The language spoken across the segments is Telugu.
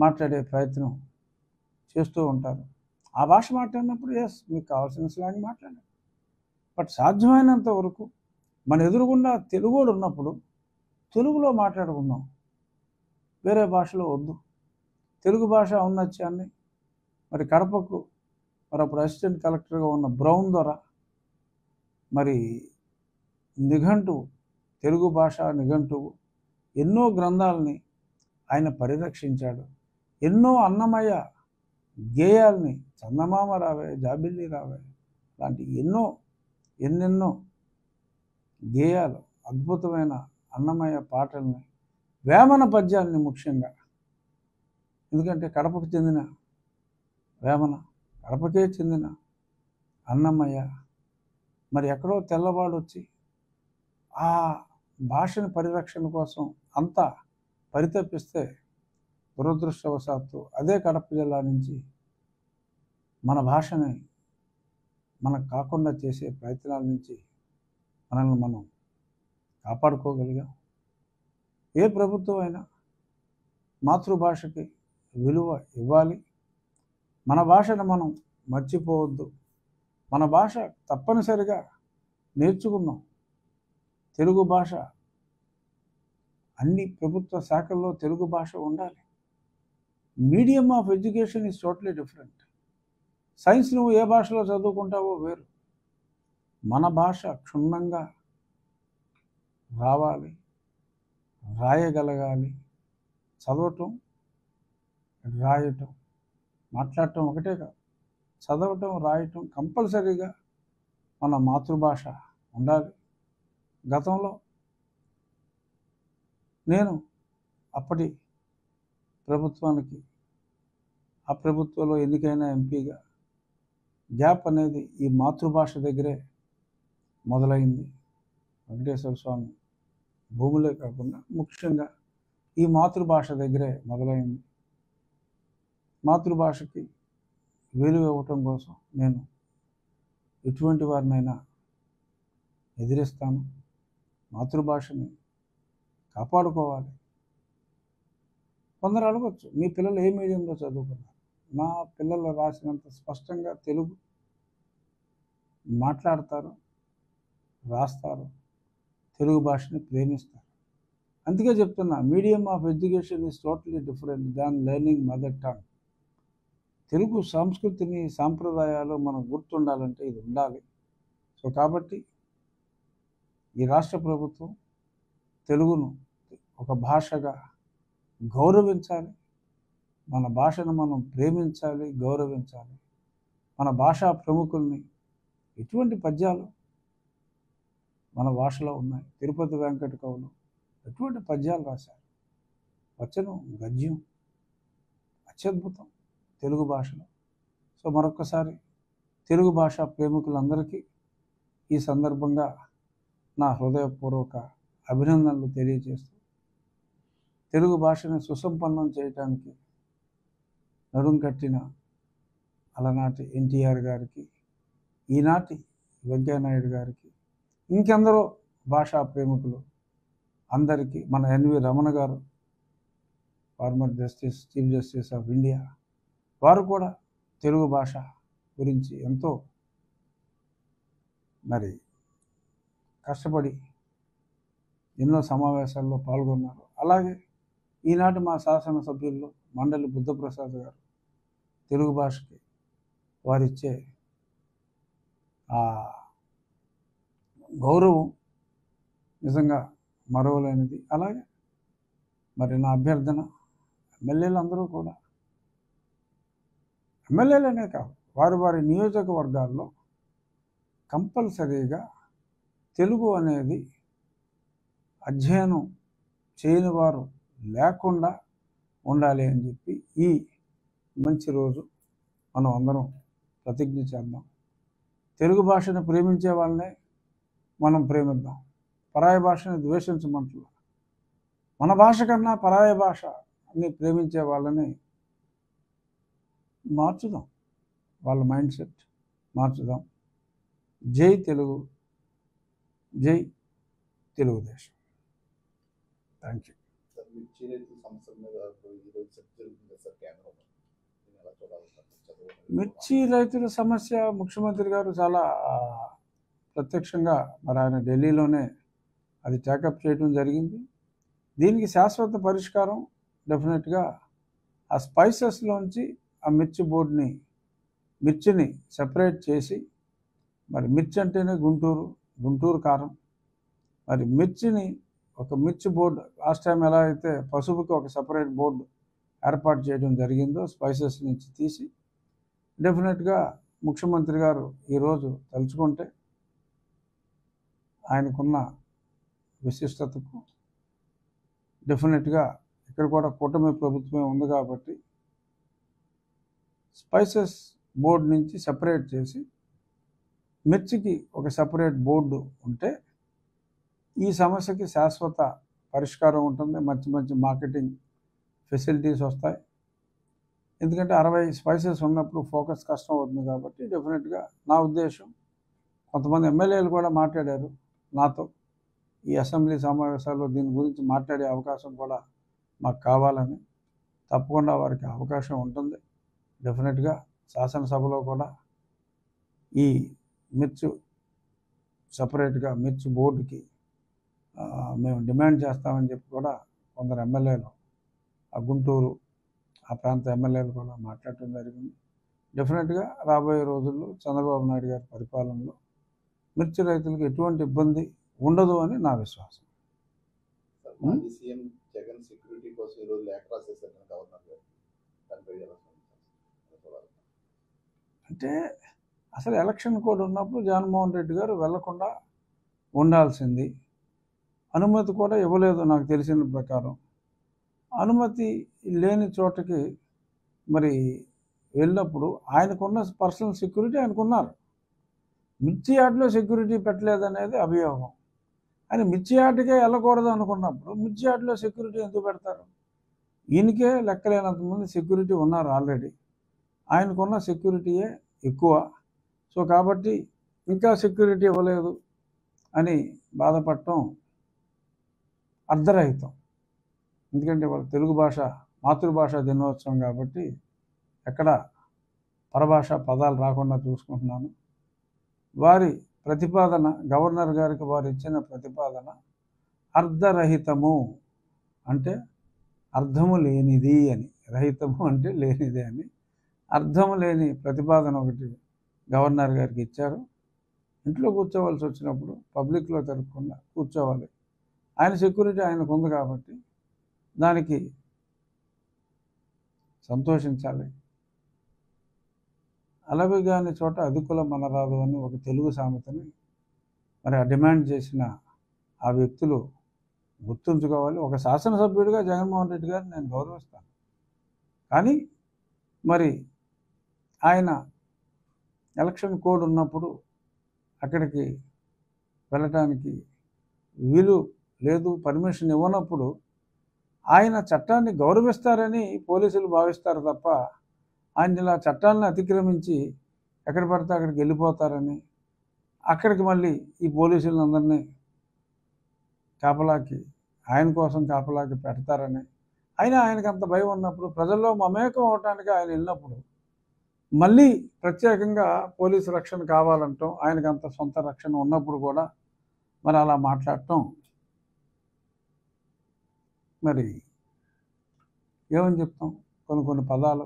మాట్లాడే ప్రయత్నం చేస్తూ ఉంటారు. ఆ భాష మాట్లాడినప్పుడు ఎస్ మీకు కావాల్సిన స్లాంగ్ మాట్లాడండి. బట్ సాధ్యమైనంత వరకు మన ఎదురుగుండా తెలుగుడు ఉన్నప్పుడు తెలుగులో మాట్లాడుకుందాం, వేరే భాషలో వద్దు. తెలుగు భాష ఔన్నత్యాన్ని మరి కడపకు మరి అప్పుడు అసిస్టెంట్ కలెక్టర్గా ఉన్న బ్రౌన్ దొర మరి నిఘంటువు, తెలుగు భాష నిఘంటువు ఎన్నో గ్రంథాలని ఆయన పరిరక్షించాడు. ఎన్నో అన్నమయ్య గేయాల్ని చందమామ రావే జాబిల్లి రావే లాంటి ఎన్నెన్నో గేయాలు, అద్భుతమైన అన్నమయ్య పాటల్ని, వేమన పద్యాల్ని ముఖ్యంగా, ఎందుకంటే కడపకు చెందిన వేమన, కడపకే చెందిన అన్నమయ్య మరి ఎక్కడో తెల్లవాడు వచ్చి ఆ భాషని పరిరక్షణ కోసం అంతా పరితపిస్తే దురదృష్టవశాత్తు అదే కడప జిల్లా నుంచి మన భాషని మనకు కాకుండా చేసే ప్రయత్నాల నుంచి మనల్ని మనం కాపాడుకోగలిగాం. ఏ ప్రభుత్వం అయినా మాతృభాషకి విలువ ఇవ్వాలి. మన భాషను మనం మర్చిపోవద్దు. మన భాష తప్పనిసరిగా నేర్చుకుందాం. తెలుగు భాష అన్ని ప్రభుత్వ శాఖల్లో తెలుగు భాష ఉండాలి. Medium of education is totally different. Science నువ్వు ఏ భాషలో చదువుకుంటావో వేరు. మన భాష క్షుణ్ణంగా రావాలి, రాయగలగాలి. చదవటం, రాయటం, మాట్లాడటం ఒకటే కాదు, చదవటం, రాయటం కంపల్సరీగా మన మాతృభాష ఉండాలి. గతంలో నేను అప్పటి ప్రభుత్వానికి, ఆ ప్రభుత్వంలో ఎన్నికైన ఎంపీగా గ్యాప్ అనేది ఈ మాతృభాష దగ్గరే మొదలైంది. వెంకటేశ్వర స్వామి భూములే కాకుండా ముఖ్యంగా ఈ మాతృభాష దగ్గరే మొదలైంది. మాతృభాషకి విలువ ఇవ్వటం కోసం నేను ఎటువంటి వారినైనా ఎదిరిస్తాను. మాతృభాషని కాపాడుకోవాలి. కొందరు అడగచ్చు, మీ పిల్లలు ఏ మీడియంలో చదువుకున్నారు? నా పిల్లలు రాసినంత స్పష్టంగా తెలుగు మాట్లాడతారు, రాస్తారు, తెలుగు భాషని ప్రేమిస్తారు. అందుకే చెప్తున్నా, medium of education is totally different than learning mother tongue. Telugu సంస్కృతిని, సాంప్రదాయాలు మనకు గుర్తుండాలంటే ఇది ఉండాలి. సో కాబట్టి ఈ రాష్ట్ర ప్రభుత్వం తెలుగును ఒక భాషగా గౌరవించాలి. మన భాషను మనం ప్రేమించాలి, గౌరవించాలి. మన భాషా ప్రముఖుల్ని ఎటువంటి పద్యాలు మన భాషలో ఉన్నాయి. తిరుపతి వెంకట కవులు ఎటువంటి పద్యాలు రాశారు. వచనం, గద్యం అత్యద్భుతం తెలుగు భాషలో. సో మరొక్కసారి తెలుగు భాషా ప్రేమికులందరికీ ఈ సందర్భంగా నా హృదయపూర్వక అభినందనలు తెలియజేస్తూ, తెలుగు భాషని సుసంపన్నం చేయటానికి నడుం కట్టిన అలనాటి ఎన్టీఆర్ గారికి, ఈనాటి వెంకయ్యనాయుడు గారికి, ఇంకెందరో భాషా ప్రేమికులు అందరికీ, మన ఎన్వి రమణ గారు former justice, chief justice of India, వారు కూడా తెలుగు భాష గురించి ఎంతో మరి కష్టపడి ఎన్నో సమావేశాల్లో పాల్గొన్నారు. అలాగే ఈనాటి మా శాసనసభ్యుల్లో మండలి బుద్ధప్రసాద్ గారు తెలుగు భాషకి వారిచ్చే ఆ గౌరవం నిజంగా మరవలేనిది. అలాగే మరి నా అభ్యర్థన, ఎమ్మెల్యేలు అందరూ కూడా, ఎమ్మెల్యేలనే కాదు, వారి వారి నియోజకవర్గాల్లో కంపల్సరీగా తెలుగు అనేది అధ్యయనం చేయని వారు లేకుండా ఉండాలి అని చెప్పి ఈ మంచి రోజు మనం అందరం ప్రతిజ్ఞ చేద్దాం. తెలుగు భాషను ప్రేమించే వాళ్ళనే మనం ప్రేమిద్దాం. పరాయి భాషని ద్వేషించమంటున్నాం. మన భాష కన్నా పరాయి భాషని ప్రేమించే వాళ్ళని మార్చుదాం, వాళ్ళ మైండ్ సెట్ మార్చుదాం. జై తెలుగు, జై తెలుగుదేశం. Thank you. మిర్చి రైతుల సమస్యల మీద ఈరోజు చర్చ జరుగుతుంది సార్ కేంద్రంలో. దీన్ని ఎలా చూడాలి సార్? మిర్చి రైతుల సమస్య ముఖ్యమంత్రి గారు చాలా ప్రత్యక్షంగా మరి ఆయన ఢిల్లీలోనే అది టేకప్ చేయడం జరిగింది. దీనికి శాశ్వత పరిష్కారం డెఫినెట్గా ఆ స్పైసెస్లోంచి ఆ మిర్చి బోర్డుని మిర్చిని సెపరేట్ చేసి, మరి మిర్చి అంటేనే గుంటూరు కారం, మరి మిర్చిని ఒక మిర్చి బోర్డు లాస్ట్ టైం ఎలా అయితే పసుపుకి ఒక సపరేట్ బోర్డు ఏర్పాటు చేయడం జరిగిందో స్పైసెస్ నుంచి తీసి, డెఫినెట్గా ముఖ్యమంత్రి గారు ఈరోజు తలుచుకుంటే ఆయనకున్న విశిష్టతకు డెఫినెట్గా ఇక్కడ కూడా కూటమి ప్రభుత్వమే ఉంది కాబట్టి స్పైసెస్ బోర్డు నుంచి సెపరేట్ చేసి మిర్చికి ఒక సపరేట్ బోర్డు ఉంటే ఈ సమస్యకి శాశ్వత పరిష్కారం ఉంటుంది. మంచి మంచి మార్కెటింగ్ ఫెసిలిటీస్ వస్తాయి. ఎందుకంటే 60 స్పైసెస్ ఉన్నప్పుడు ఫోకస్ కష్టం అవుతుంది కాబట్టి డెఫినెట్గా నా ఉద్దేశం, కొంతమంది ఎమ్మెల్యేలు కూడా మాట్లాడారు నాతో ఈ అసెంబ్లీ సమావేశాల్లో దీని గురించి మాట్లాడే అవకాశం కూడా మాకు కావాలని. తప్పకుండా వారికి అవకాశం ఉంటుంది. డెఫినెట్గా శాసనసభలో కూడా ఈ మిర్చి సపరేట్గా మిర్చి బోర్డుకి మేము డిమాండ్ చేస్తామని చెప్పి కూడా కొందరు ఎమ్మెల్యేలు, ఆ గుంటూరు ఆ ప్రాంత ఎమ్మెల్యేలు కూడా మాట్లాడటం జరిగింది. డెఫినెట్గా రాబోయే రోజుల్లో చంద్రబాబు నాయుడు గారి పరిపాలనలో మిర్చి రైతులకు ఎటువంటి ఇబ్బంది ఉండదు అని నా విశ్వాసం. మాజీ సీఎం జగన్ సెక్యూరిటీ కోసం ఈరోజు లేఖ రాసేసారు గవర్నర్ గారు. అంటే అసలు ఎలక్షన్ కోడ్ ఉన్నప్పుడు జగన్మోహన్ రెడ్డి గారు వెళ్లకుండా ఉండాల్సింది. అనుమతి కూడా ఇవ్వలేదు నాకు తెలిసిన ప్రకారం. అనుమతి లేని చోటకి మరి వెళ్ళినప్పుడు ఆయనకున్న పర్సనల్ సెక్యూరిటీ ఆయనకున్నారు. మిర్చి యార్డ్లో సెక్యూరిటీ పెట్టలేదనేది అభియోగం. ఆయన మిర్చి యార్డ్కే వెళ్ళకూడదు అనుకున్నప్పుడు మిర్చి యార్డ్లో సెక్యూరిటీ ఎందుకు పెడతారు? ఈయనకే లెక్కలేనంతమంది సెక్యూరిటీ ఉన్నారు ఆల్రెడీ. ఆయనకున్న సెక్యూరిటీయే ఎక్కువ. సో కాబట్టి ఇంకా సెక్యూరిటీ ఇవ్వలేదు అని బాధపడటం అర్ధరహితం. ఎందుకంటే వాళ్ళ తెలుగు భాష మాతృభాష దినోత్సవం కాబట్టి ఎక్కడ పరభాష పదాలు రాకుండా చూసుకుంటున్నాను. వారి ప్రతిపాదన, గవర్నర్ గారికి వారు ఇచ్చిన ప్రతిపాదన అర్ధరహితము అంటే అర్థము లేనిది అని, రహితము అంటే లేనిది అని, అర్థము లేని ప్రతిపాదన ఒకటి గవర్నర్ గారికి ఇచ్చారు. ఇంట్లో కూర్చోవలసి వచ్చినప్పుడు పబ్లిక్లో తిరగకుండా కూర్చోవాలి. ఆయన సెక్యూరిటీ ఆయనకు ఉంది కాబట్టి దానికి సంతోషించాలి. అలవి కాని చోట అధికుల మనరాదు అని ఒక తెలుగు సామెతని మరి డిమాండ్ చేసిన ఆ వ్యక్తులు గుర్తుంచుకోవాలి. ఒక శాసనసభ్యుడిగా జగన్మోహన్ రెడ్డి గారిని నేను గౌరవిస్తాను. కానీ మరి ఆయన ఎలక్షన్ కోడ్ ఉన్నప్పుడు అక్కడికి వెళ్ళటానికి వీలు లేదు, పర్మిషన్ ఇవ్వనప్పుడు ఆయన చట్టాన్ని గౌరవిస్తారని పోలీసులు భావిస్తారు తప్ప ఆయన ఇలా చట్టాలను అతిక్రమించి ఎక్కడ పడితే అక్కడికి వెళ్ళిపోతారని, అక్కడికి మళ్ళీ ఈ పోలీసులందరినీ కాపలాకి ఆయన కోసం కాపలాకి పెడతారని, అయినా ఆయనకు అంత భయం ఉన్నప్పుడు ప్రజల్లో మమేకం అవటానికి ఆయన వెళ్ళినప్పుడు మళ్ళీ ప్రత్యేకంగా పోలీసు రక్షణ కావాలంటాం, ఆయనకు అంత సొంత రక్షణ ఉన్నప్పుడు కూడా మరి అలా మాట్లాడటం మరి ఏమని చెప్తాం? కొన్ని పదాలు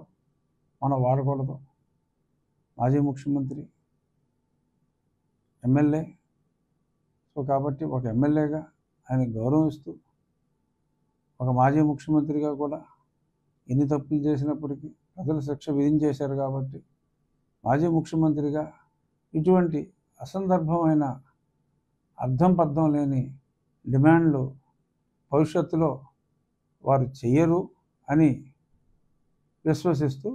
మనం వాడకూడదు. మాజీ ముఖ్యమంత్రి, ఎమ్మెల్యే. సో కాబట్టి ఒక ఎమ్మెల్యేగా ఆయన గౌరవిస్తూ, ఒక మాజీ ముఖ్యమంత్రిగా కూడా ఎన్ని తప్పులు చేసినప్పటికీ ప్రజలు శిక్ష విధించేశారు కాబట్టి మాజీ ముఖ్యమంత్రిగా ఇటువంటి అసందర్భమైన అర్థం పర్థం లేని డిమాండ్లు భవిష్యత్తులో వారు చెయ్యరు అని విశ్వసిస్తూ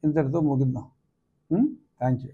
ఇంతటితో ముగిద్దాం. Thank you.